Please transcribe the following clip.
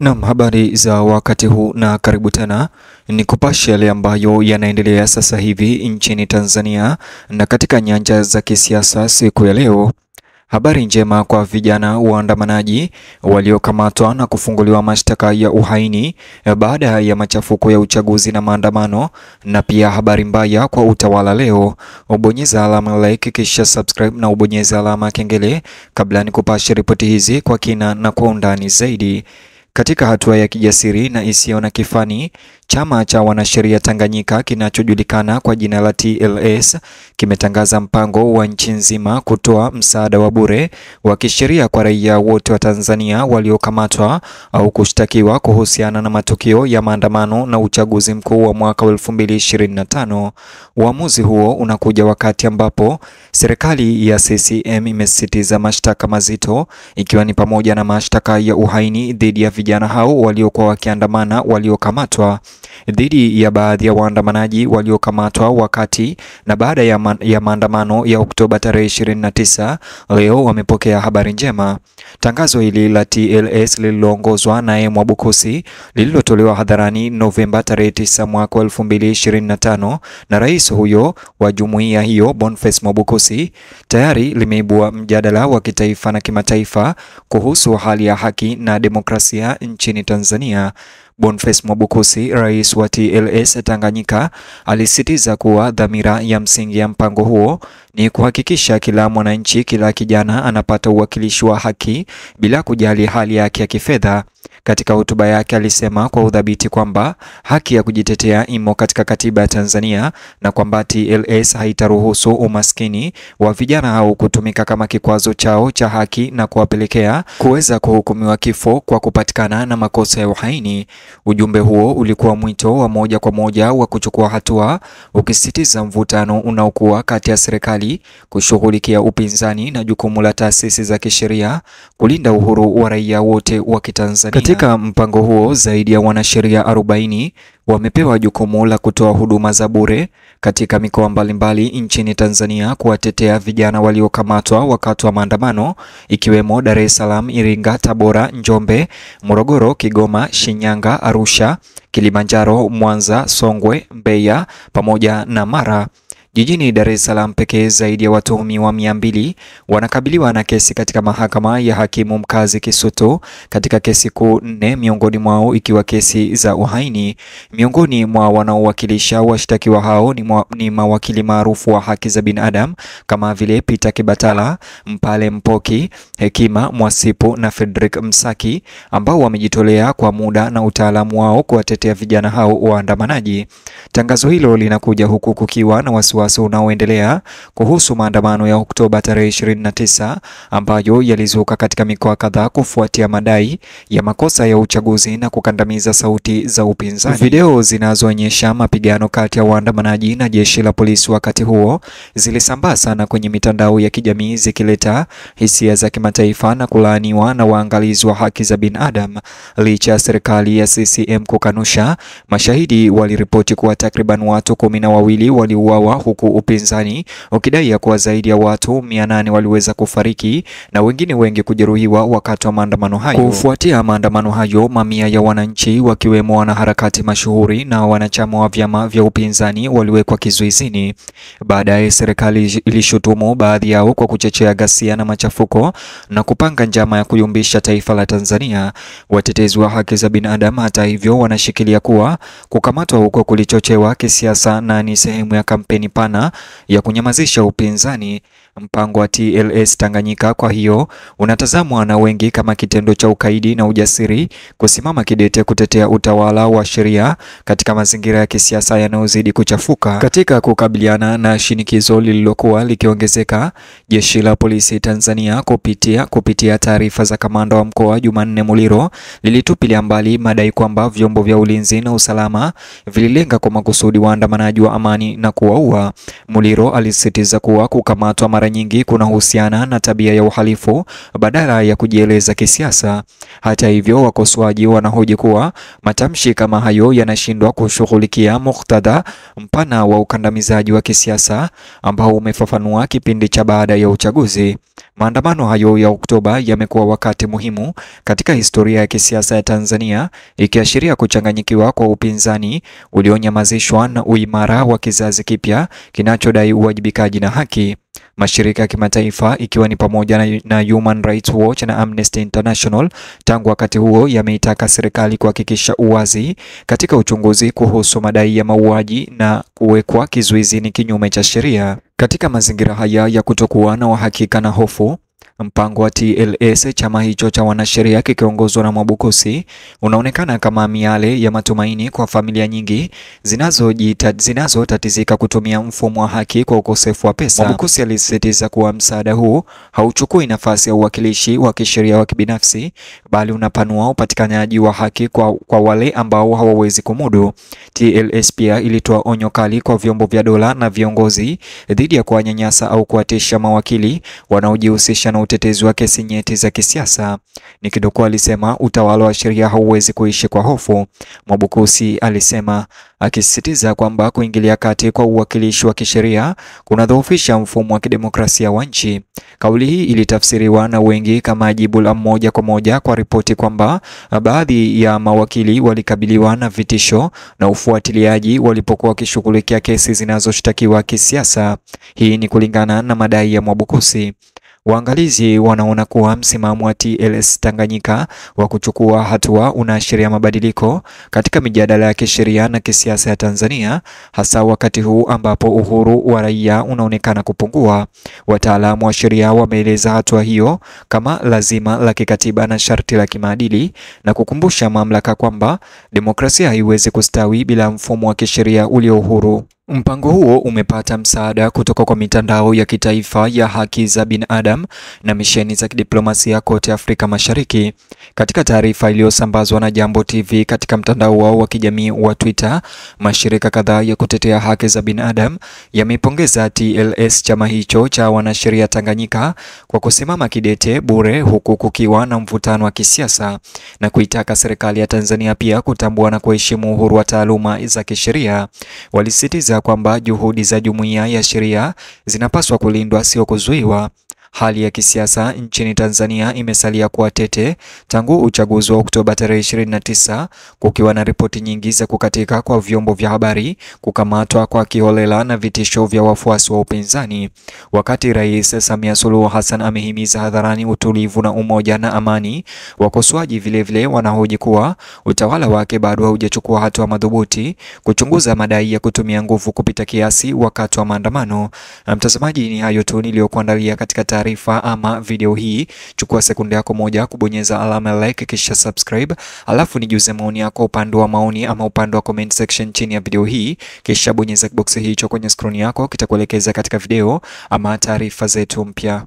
Naam, habari za wakati huu na karibu tena ni kupasha yale ambayo yanaendelea sasa hivi nchini Tanzania na katika nyanja za kisiasa siku ya leo. Habari njema kwa vijana waandamanaji waliokamatwa na kufunguliwa mashtaka ya uhaini baada ya machafuko ya uchaguzi na maandamano, na pia habari mbaya kwa utawala leo. Ubonyeza alama like kisha subscribe na ubonyeza alama kengele kabla ni kupasha ripoti hizi kwa kina na kwa undani zaidi. Katika hatua ya kijasiri na isiyo na kifani, chama cha wanasheria Tanganyika kinachojulikana kwa jina la TLS kimetangaza mpango wa nchi nzima kutoa msaada wa bure wa kisheria kwa raia wote wa Tanzania waliokamatwa au kushtakiwa kuhusiana na matukio ya maandamano na uchaguzi mkuu wa mwaka 2025. Uamuzi huo unakuja wakati ambapo serikali ya CCM imesisitiza mashtaka mazito, ikiwa ni pamoja na mashtaka ya uhaini dhidi ya vijana hao waliokuwa wakiandamana waliokamatwa, dhidi ya baadhi ya waandamanaji waliokamatwa wakati na baada ya maandamano ya Oktoba tarehe 29. Leo wamepokea habari njema. Tangazo hili la TLS lililoongozwa na Mwabukusi lililotolewa hadharani Novemba tarehe 9 mwaka 2025 na rais huyo wa jumuiya hiyo Boniface Mwabukusi tayari limeibua mjadala wa kitaifa na kimataifa kuhusu hali ya haki na demokrasia nchini Tanzania. Boniface Mwabukusi, rais wa TLS Tanganyika, alisisitiza kuwa dhamira ya msingi ya mpango huo ni kuhakikisha kila mwananchi, kila kijana anapata uwakilishi wa haki bila kujali hali yake ya kifedha. Katika hotuba yake alisema kwa udhabiti kwamba haki ya kujitetea imo katika katiba ya Tanzania na kwamba TLS haitaruhusu umaskini wa vijana hao kutumika kama kikwazo chao cha haki na kuwapelekea kuweza kuhukumiwa kifo kwa kupatikana na makosa ya uhaini. Ujumbe huo ulikuwa mwito wa moja kwa moja wa kuchukua hatua, ukisisitiza mvutano unaokuwa kati ya serikali kushughulikia upinzani na jukumu la taasisi za kisheria kulinda uhuru wa raia wote wa Kitanzania. Katika mpango huo, zaidi ya wanasheria 40 wamepewa jukumu la kutoa huduma za bure katika mikoa mbalimbali nchini Tanzania kuwatetea vijana waliokamatwa wakati wa maandamano, ikiwemo Dar es Salaam, Iringa, Tabora, Njombe, Morogoro, Kigoma, Shinyanga, Arusha, Kilimanjaro, Mwanza, Songwe, Mbeya pamoja na Mara. Jijini Dar es Salaam pekee zaidi ya watuhumiwa 200 wanakabiliwa na kesi katika mahakama ya hakimu mkazi Kisutu katika kesi kuu 4, miongoni mwao ikiwa kesi za uhaini. Miongoni mwa wanaowakilisha washtakiwa hao ni mawakili maarufu wa haki za binadamu kama vile Peter Kibatala, Mpale Mpoki, Hekima Mwasipu na Frederick Msaki, ambao wamejitolea kwa muda na utaalamu wao kuwatetea vijana hao waandamanaji. Tangazo hilo linakuja huku kukiwa na wasiwasi unaoendelea kuhusu maandamano ya Oktoba tarehe 29 ambayo yalizuka katika mikoa kadhaa kufuatia madai ya makosa ya uchaguzi na kukandamiza sauti za upinzani. Video zinazoonyesha mapigano kati ya waandamanaji na jeshi la polisi wakati huo zilisambaa sana kwenye mitandao ya kijamii, zikileta hisia za kimataifa na kulaaniwa na waangalizi wa haki za binadamu. Licha ya serikali ya CCM kukanusha, mashahidi waliripoti kuwa takriban watu 12 waliuawa, huku upinzani ukidai ya kuwa zaidi ya watu 800 waliweza kufariki na wengine wengi kujeruhiwa wakati wa maandamano hayo. Kufuatia maandamano hayo, mamia ya wananchi wakiwemo wanaharakati mashuhuri na wanachama wa vyama vya upinzani waliwekwa kizuizini. Baadaye serikali ilishutumu baadhi yao kwa kuchochea ghasia na machafuko na kupanga njama ya kuyumbisha taifa la Tanzania. Watetezi wa haki za binadamu, hata hivyo, wanashikilia kuwa kukamatwa huko kulichochewa kisiasa na ni sehemu ya kampeni pana ya kunyamazisha upinzani. Mpango wa TLS Tanganyika kwa hiyo unatazamwa na wengi kama kitendo cha ukaidi na ujasiri kusimama kidete kutetea utawala wa sheria katika mazingira ya kisiasa yanayozidi kuchafuka. Katika kukabiliana na shinikizo lililokuwa likiongezeka, jeshi la polisi Tanzania kupitia taarifa za kamanda wa mkoa Jumanne Muliro lilitupilia mbali madai kwamba vyombo vya ulinzi na usalama vililenga kwa makusudi waandamanaji wa amani na kuwaua. Muliro alisisitiza kuwa kukamatwa mara mara nyingi kunahusiana na tabia ya uhalifu badala ya kujieleza kisiasa. Hata hivyo, wakosoaji wanahoji kuwa matamshi kama hayo yanashindwa kushughulikia muktadha mpana wa ukandamizaji wa kisiasa ambao umefafanua kipindi cha baada ya uchaguzi. Maandamano hayo ya Oktoba yamekuwa wakati muhimu katika historia ya kisiasa ya Tanzania, ikiashiria kuchanganyikiwa kwa upinzani ulionyamazishwa na uimara wa kizazi kipya kinachodai uwajibikaji na haki. Mashirika ya kimataifa ikiwa ni pamoja na Human Rights Watch na Amnesty International tangu wakati huo yameitaka serikali kuhakikisha uwazi katika uchunguzi kuhusu madai ya mauaji na kuwekwa kizuizini kinyume cha sheria. Katika mazingira haya ya kutokuwa na uhakika na hofu, mpango wa TLS, chama hicho cha wanasheria kikiongozwa na Mwabukusi, unaonekana kama miale ya matumaini kwa familia nyingi zinazotatizika kutumia mfumo wa haki kwa ukosefu wa pesa. Mwabukusi alisisitiza kuwa msaada huu hauchukui nafasi ya uwakilishi wa kisheria wa kibinafsi, bali unapanua upatikanaji wa haki kwa wale ambao hawawezi kumudu. TLS pia ilitoa onyo kali kwa vyombo vya dola na viongozi dhidi ya kuwanyanyasa au kuwatisha mawakili wanaojihusisha na utetezi wa kesi nyeti za kisiasa. Nikidoko alisema utawala wa sheria hauwezi kuishi kwa hofu. Mwabukusi alisema, akisisitiza kwamba kuingilia kati kwa uwakilishi wa kisheria kunadhoofisha mfumo wa kidemokrasia wa nchi. Kauli hii ilitafsiriwa na wengi kama jibu la moja kwa moja kwa ripoti kwamba baadhi ya mawakili walikabiliwa na vitisho na ufuatiliaji walipokuwa wakishughulikia kesi zinazoshtakiwa kisiasa. Hii ni kulingana na madai ya Mwabukusi. Waangalizi wanaona kuwa msimamo wa TLS Tanganyika wa kuchukua hatua unaashiria mabadiliko katika mijadala ya kisheria na kisiasa ya Tanzania, hasa wakati huu ambapo uhuru wa raia unaonekana kupungua. Wataalamu wa sheria wameeleza hatua hiyo kama lazima la kikatiba na sharti la kimaadili, na kukumbusha mamlaka kwamba demokrasia haiwezi kustawi bila mfumo wa kisheria ulio huru. Mpango huo umepata msaada kutoka kwa mitandao ya kitaifa ya haki za binadamu na misheni za kidiplomasia kote Afrika Mashariki. Katika taarifa iliyosambazwa na Jambo TV katika mtandao wao wa kijamii wa Twitter, mashirika kadhaa ya kutetea haki za binadamu yamepongeza TLS, chama hicho cha wanasheria Tanganyika, kwa kusimama kidete bure huku kukiwa na mvutano wa kisiasa, na kuitaka serikali ya Tanzania pia kutambua na kuheshimu uhuru wa taaluma za kisheria. Walisisitiza kwamba juhudi za jumuiya ya sheria zinapaswa kulindwa, sio kuzuiwa. Hali ya kisiasa nchini Tanzania imesalia kuwa tete tangu uchaguzi wa Oktoba tarehe 29, kukiwa na ripoti nyingi za kukatika kwa vyombo vya habari, kukamatwa kwa kiholela na vitisho vya wafuasi wa upinzani. Wakati Rais Samia Suluhu Hassan amehimiza hadharani utulivu na umoja na amani, wakosoaji vilevile wanahoji kuwa utawala wake bado haujachukua hatua madhubuti kuchunguza madai ya kutumia nguvu kupita kiasi wakati wa maandamano. Mtazamaji, ni hayo tu niliyokuandalia katika taarifa ama video hii. Chukua sekunde yako moja kubonyeza alama like kisha subscribe, alafu nijuze maoni yako upande wa maoni ama upande wa comment section chini ya video hii, kisha bonyeza box hicho kwenye screen yako, kitakuelekeza katika video ama taarifa zetu mpya.